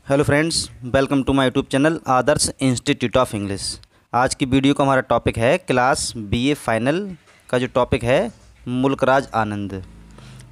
Hello friends, welcome to my YouTube channel Adarsh institute of English. आज की video का हमारा टॉपिक है क्लास बीए फाइनल का जो टॉपिक है मुल्कराज आनंद,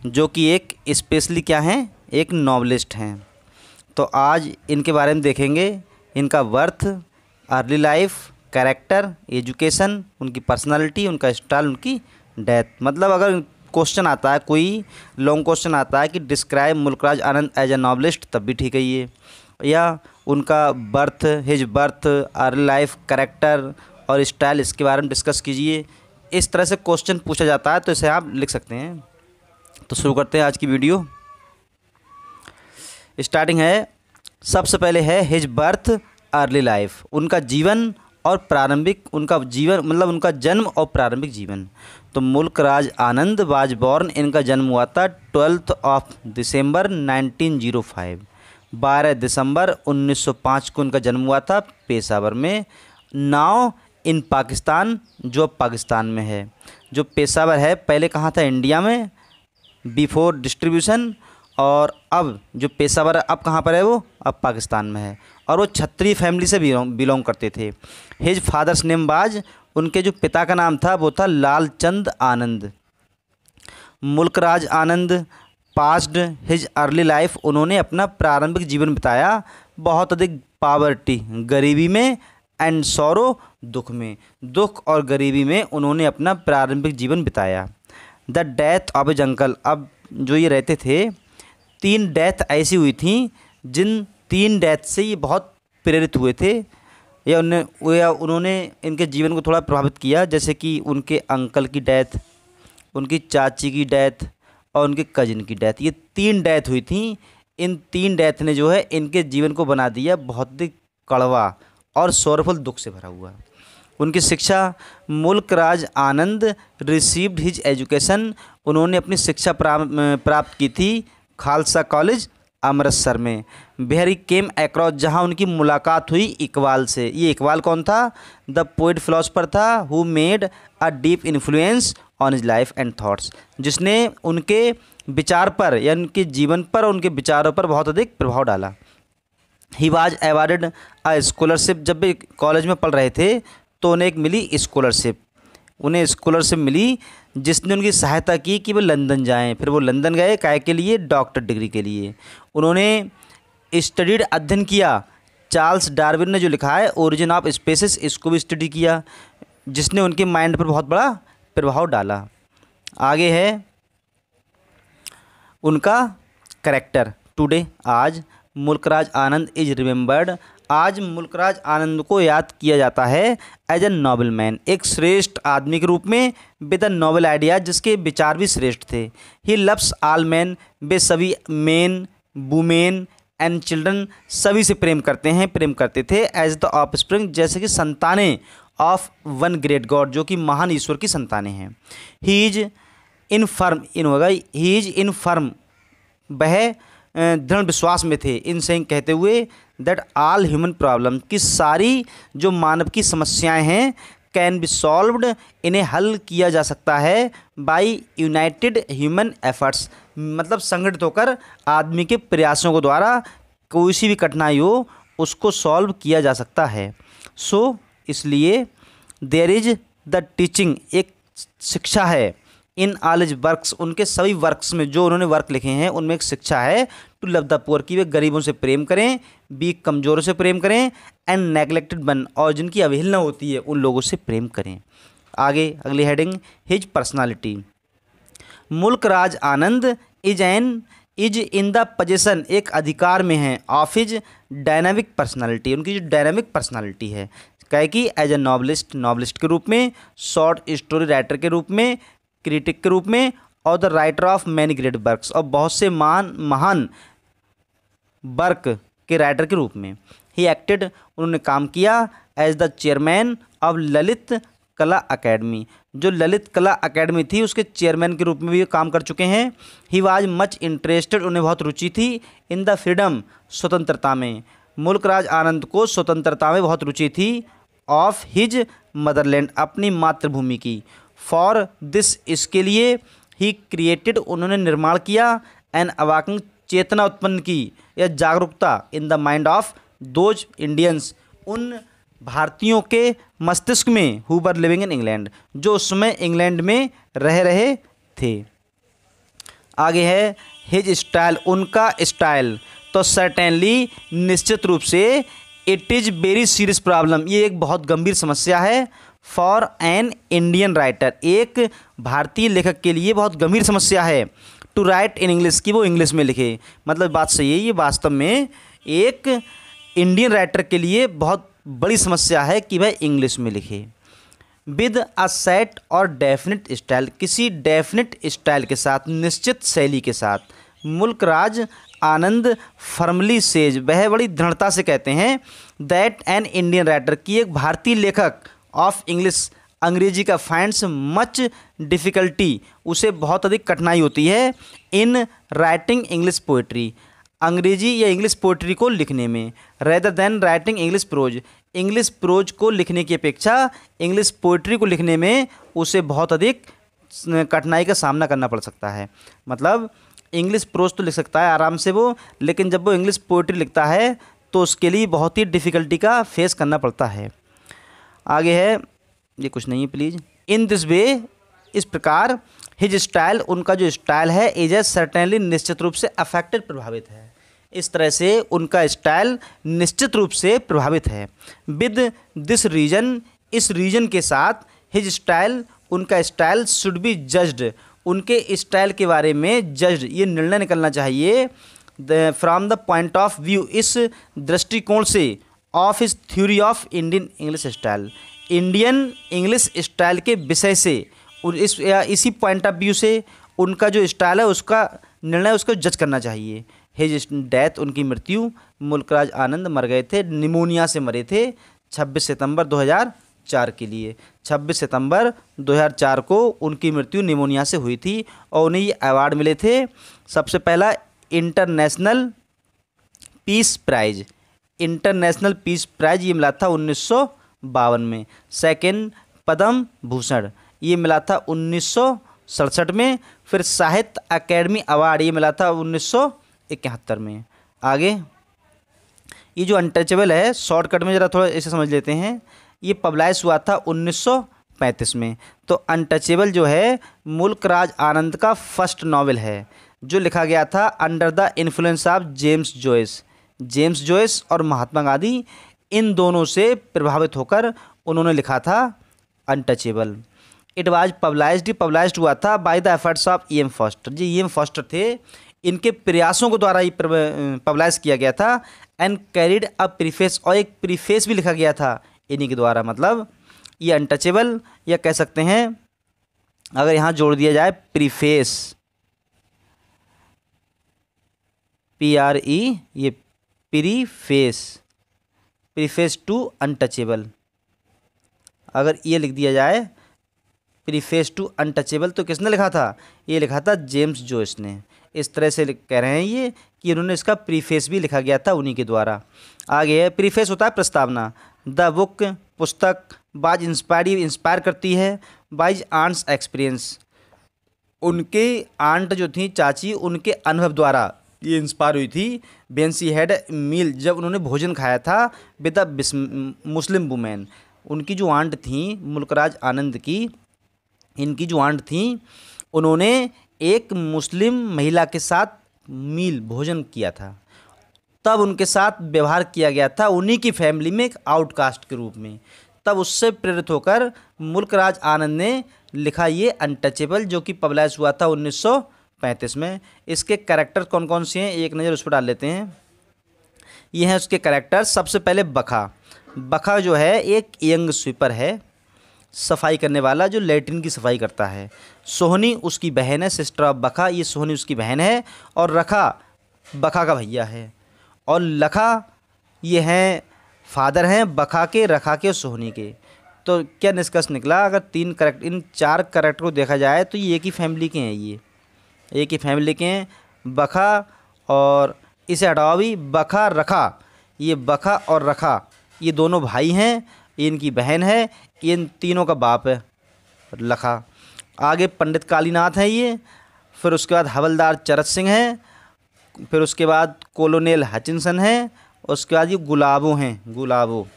जो कि एक स्पेशली क्या हैं, एक नॉवलिस्ट हैं। तो आज इनके बारे में देखेंगे, इनका birth, early life, character, education, उनकी पर्सनालिटी, उनका स्टाइल, उनकी डेथ। मतलब अगर क्वेश्चन आता है, कोई लॉन्ग क्वेश्चन आता है कि describe Mulk Raj Anand as a novelist, तब भी ठीक है ये, या उनका birth, his birth, early life, character और स्टाइल, इसके बारे में डिस्कस कीजिए। इस तरह से क्वेश्चन पूछा जाता है, तो इसे आप लिख सकते हैं। तो शुरू करते हैं आज की वीडियो। स्टार्टिंग है, सबसे पहले है हिज बर्थ अर्ली लाइफ, उनका जीवन और प्रारंभिक, उनका जीवन मतलब उनका जन्म और प्रारंभिक जीवन। तो मुल्कराज आनंद वाज बॉर्न, इनका जन्म हुआ था 12 दिसंबर 1905, 12 दिसंबर 1905 को इनका जन्म हुआ था पेशावर में। नाउ इन पाकिस्तान, जो अब पाकिस्तान में है। जो पेशावर है पहले कहाँ था, इंडिया में बिफोर डिस्ट्रीब्यूशन, और अब जो पेशावर अब कहाँ पर है, वो अब पाकिस्तान में है। और वो क्षत्रिय फैमिली से बिलोंग करते थे। हिज फादर्स नेम बाज, उनके जो पिता का नाम था वो था लालचंद आनंद। मुल्कराज आनंद पास्ड हिज अर्ली लाइफ, उन्होंने अपना प्रारंभिक जीवन बिताया बहुत अधिक पावर्टी, गरीबी में, एंड सौरो, दुख में, दुख और गरीबी में उन्होंने अपना प्रारंभिक जीवन बिताया। The death of his uncle, अब जो ये रहते थे, 3 डेथ ऐसी हुई थी जिन 3 डेथ से ये बहुत प्रेरित हुए थे, या उन्होंने इनके जीवन को थोड़ा प्रभावित किया। जैसे कि उनके अंकल की डेथ, उनकी चाची की डेथ और उनके कजिन की डेथ, ये 3 डेथ हुई थी। इन 3 डेथ ने जो है इनके जीवन को बना दिया बहुत ही कड़वा और सौरफुल दुख से भरा हुआ। उनकी शिक्षा, मुल्कराज आनंद रिसीव्ड हिज एजुकेशन, उन्होंने अपनी शिक्षा प्राप्त की थी खालसा कॉलेज अमृतसर में। बिहारी केम अक्रॉस, जहाँ उनकी मुलाकात हुई इकबाल से। ये इकबाल कौन था? द पोइट फिलोसफर था who made a deep influence on his life and thoughts, जिसने उनके विचार पर या उनके जीवन पर और उनके विचारों पर बहुत अधिक प्रभाव डाला। He was awarded a scholarship, जब भी कॉलेज में पढ़ रहे थे तो उन्हें एक मिली स्कॉलरशिप, उन्हें स्कॉलरशिप मिली जिसने उनकी सहायता की कि वो लंदन जाएं। फिर वो लंदन गए, काय के लिए? डॉक्टर डिग्री के लिए। उन्होंने स्टडीड, अध्ययन किया, चार्ल्स डार्विन ने जो लिखा है ओरिजिन ऑफ स्पीसीज, इसको भी स्टडी किया, जिसने उनके माइंड पर बहुत बड़ा प्रभाव डाला। आगे है उनका कैरेक्टर। टुडे, आज, मुल्कराज आनंद इज रिमेंबर्ड, आज मुल्कराज आनंद को याद किया जाता है एज ए नोबल मैन, एक श्रेष्ठ आदमी के रूप में, विद अ नोबल आइडिया, जिसके विचार भी श्रेष्ठ थे। ही लव्स ऑल मैन, वे सभी मेन, वुमेन एंड चिल्ड्रन, सभी से प्रेम करते हैं, प्रेम करते थे। एज द ऑफस्प्रिंग, जैसे कि संतानें, ऑफ वन ग्रेट गॉड, जो कि महान ईश्वर की संतानें हैं। ही इज इन फर्म, इन होगा, ही इज इन फर्म, वह दृढ़ विश्वास में थे, इन से कहते हुए दैट ऑल ह्यूमन प्रॉब्लम, कि सारी जो मानव की समस्याएं हैं, कैन बी सॉल्व्ड, इन्हें हल किया जा सकता है बाय यूनाइटेड ह्यूमन एफर्ट्स, मतलब संगठित होकर आदमी के प्रयासों के द्वारा कोई सी भी कठिनाई हो उसको सॉल्व किया जा सकता है। सो इसलिए देयर इज द टीचिंग, एक शिक्षा है, इन ऑल हिज वर्क्स, उनके सभी वर्क्स में, जो उन्होंने वर्क लिखे हैं उनमें एक शिक्षा है, टू लव द पुअर, कि वे गरीबों से प्रेम करें, बी कमज़ोरों से प्रेम करें, एंड नेग्लेक्टेड वन, और जिनकी अवहेलना होती है उन लोगों से प्रेम करें। आगे अगली heading, his personality. Mulk Raj Anand is in the position, एक अधिकार में है, ऑफ हिज डायनामिक पर्सनालिटी, उनकी जो डायनामिक पर्सनालिटी है, कहे कि एज ए नॉवलिस्ट, नॉवलिस्ट के रूप में, शॉर्ट स्टोरी राइटर के रूप में, क्रिटिक के रूप में, और the writer of many great works, और बहुत से महान वर्क के राइटर के रूप में। ही एक्टेड, उन्होंने काम किया as the chairman of Lalit Kala Academy, जो ललित कला अकेडमी थी उसके चेयरमैन के रूप में भी काम कर चुके हैं। ही वाज मच इंटरेस्टेड, उन्हें बहुत रुचि थी, इन द फ्रीडम, स्वतंत्रता में। मुल्कराज आनंद को स्वतंत्रता में बहुत रुचि थी, ऑफ हिज मदरलैंड, अपनी मातृभूमि की। फॉर दिस, इसके लिए, ही क्रिएटेड, उन्होंने निर्माण किया, एन अवाकिंग चेतना उत्पन्न की या जागरूकता in the mind of those Indians, उन भारतीयों के मस्तिष्क में who were living in England, जो उस समय इंग्लैंड में रह रहे थे। आगे है हिज स्टाइल, उनका स्टाइल। तो सर्टेनली निश्चित रूप से it is very serious problem, ये एक बहुत गंभीर समस्या है फॉर एन इंडियन राइटर, एक भारतीय लेखक के लिए बहुत गंभीर समस्या है टू राइट इन इंग्लिश, कि वो इंग्लिश में लिखे। मतलब बात सही है, ये वास्तव में एक इंडियन राइटर के लिए बहुत बड़ी समस्या है कि वह इंग्लिश में लिखे। विद अ सेट और डेफिनेट स्टाइल, किसी डेफिनेट स्टाइल के साथ, निश्चित शैली के साथ। मुल्कराज आनंद फर्मली सेज, वह बड़ी दृढ़ता से कहते हैं दैट एन इंडियन राइटर, की एक भारतीय लेखक ऑफ इंग्लिश, अंग्रेजी का फाइंड्स मच डिफ़िकल्टी, उसे बहुत अधिक कठिनाई होती है इन राइटिंग इंग्लिश पोइट्री, अंग्रेजी या इंग्लिश पोइट्री को लिखने में, rather than writing English pros, English pros को लिखने की अपेक्षा इंग्लिश पोइट्री को लिखने में उसे बहुत अधिक कठिनाई का सामना करना पड़ सकता है। मतलब इंग्लिश प्रोज तो लिख सकता है आराम से वो, लेकिन जब वो इंग्लिश पोइट्री लिखता है तो उसके लिए बहुत ही डिफ़िकल्टी का फेस करना पड़ता है। आगे है, ये कुछ नहीं है प्लीज़। इन दिस वे, इस प्रकार, हिज स्टाइल, उनका जो स्टाइल है, इज ए सर्टेनली, निश्चित रूप से अफेक्टेड, प्रभावित है। इस तरह से उनका स्टाइल निश्चित रूप से प्रभावित है। विद दिस रीजन, इस रीजन के साथ, हिज स्टाइल, उनका स्टाइल शुड बी जज्ड, उनके स्टाइल के बारे में जज्ड, ये निर्णय निकलना चाहिए from the point of view, इस दृष्टिकोण से, ऑफ इस theory of Indian English style, Indian English style के विषय से, इसी पॉइंट ऑफ व्यू से उनका जो स्टाइल है उसका निर्णय उसको जज करना चाहिए। हिज डेथ, उनकी मृत्यु, मुल्कराज आनंद मर गए थे, निमोनिया से मरे थे 26 सितंबर 2004 के लिए। 26 सितंबर 2004 को उनकी मृत्यु निमोनिया से हुई थी और उन्हें ये अवार्ड मिले थे। सबसे पहला international peace prize, international peace prize ये मिला था 1952 में। सेकंड पद्म भूषण ये मिला था 1967 में। फिर साहित्य अकेडमी अवार्ड ये मिला था 1971 में। आगे ये जो अनटचेबल है, शॉर्टकट में ज़रा थोड़ा इसे समझ लेते हैं। ये पब्लिश हुआ था 1935 में। तो अनटचेबल जो है मुल्कराज आनंद का फर्स्ट नॉवेल है जो लिखा गया था under the influence of James Joyce. James Joyce और महात्मा गांधी, इन दोनों से प्रभावित होकर उन्होंने लिखा था अनटचेबल। इट वाज पब्लिश्ड हुआ था by the efforts of E M Forster. जी ई एम फॉस्टर थे, इनके प्रयासों के द्वारा ये पब्लिश किया गया था। एंड कैरिड अ प्रीफेस, और एक प्रीफेस भी लिखा गया था इन्हीं के द्वारा। मतलब ये अनटचेबल, या कह सकते हैं अगर यहाँ जोड़ दिया जाए प्रीफेस, PRE, ये प्रीफेस टू अनटचेबल, अगर ये लिख दिया जाए प्रीफेस टू अनटचेबल, तो किसने लिखा था? ये लिखा था जेम्स जॉयस ने। इस तरह से कह रहे हैं ये कि उन्होंने इसका प्रीफेस भी लिखा गया था उन्हीं के द्वारा। आगे है, प्रीफेस होता है प्रस्तावना। द बुक, पुस्तक, बाज इंस्पायर करती है बाइज आंट्स एक्सपीरियंस, उनके आंट जो थी चाची, उनके अनुभव द्वारा ये इंस्पायर हुई थी। व्हेन शी हैड मील, जब उन्होंने भोजन खाया था विद अ मुस्लिम वुमेन, उनकी जो आंट थी मुल्कराज आनंद की, इनकी जो आंट थी, उन्होंने एक मुस्लिम महिला के साथ मील भोजन किया था। तब उनके साथ व्यवहार किया गया था उन्हीं की फैमिली में एक आउटकास्ट के रूप में। तब उससे प्रेरित होकर मुल्कराज आनंद ने लिखा ये अनटचेबल, जो कि पब्लिश हुआ था 1935 में। इसके कैरेक्टर कौन कौन से हैं एक नज़र उस पर डाल लेते हैं। ये हैं उसके कैरेक्टर। सबसे पहले बखा। बखा जो है एक यंग स्वीपर है, सफाई करने वाला, जो लैट्रिन की सफाई करता है। सोहनी उसकी बहन है, सिस्टर ऑफ बखा, ये सोहनी उसकी बहन है। और रखा बखा का भैया है। और लखा ये हैं फादर हैं बखा के, रखा के और सोहनी के। तो क्या निष्कर्ष निकला? अगर इन चार कैरेक्टर को देखा जाए तो ये एक ही फैमिली के हैं, ये एक ही फैमिली के हैं। बखा और इसे हटाओ भी, बखा रखा, ये बखा और रखा ये दोनों भाई हैं, इनकी बहन है, इन तीनों का बाप है लखा। आगे पंडित कालीनाथ हैं ये। फिर उसके बाद हवलदार चरत सिंह हैं। फिर उसके बाद कोलोनेल हचिंसन है, उसके बाद ये गुलाबो हैं, गुलाबो।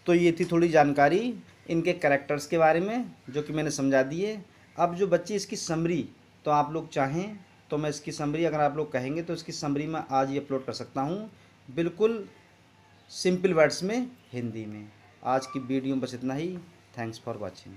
तो ये थी थोड़ी जानकारी इनके कैरेक्टर्स के बारे में जो कि मैंने समझा दी है। अब जो बच्चे इसकी समरी, तो आप लोग चाहें तो मैं इसकी समरी, अगर आप लोग कहेंगे तो इसकी समरी मैं आज ही अपलोड कर सकता हूँ, बिल्कुल सिंपल वर्ड्स में, हिंदी में। आज की वीडियो में बस इतना ही। Thanks for watching.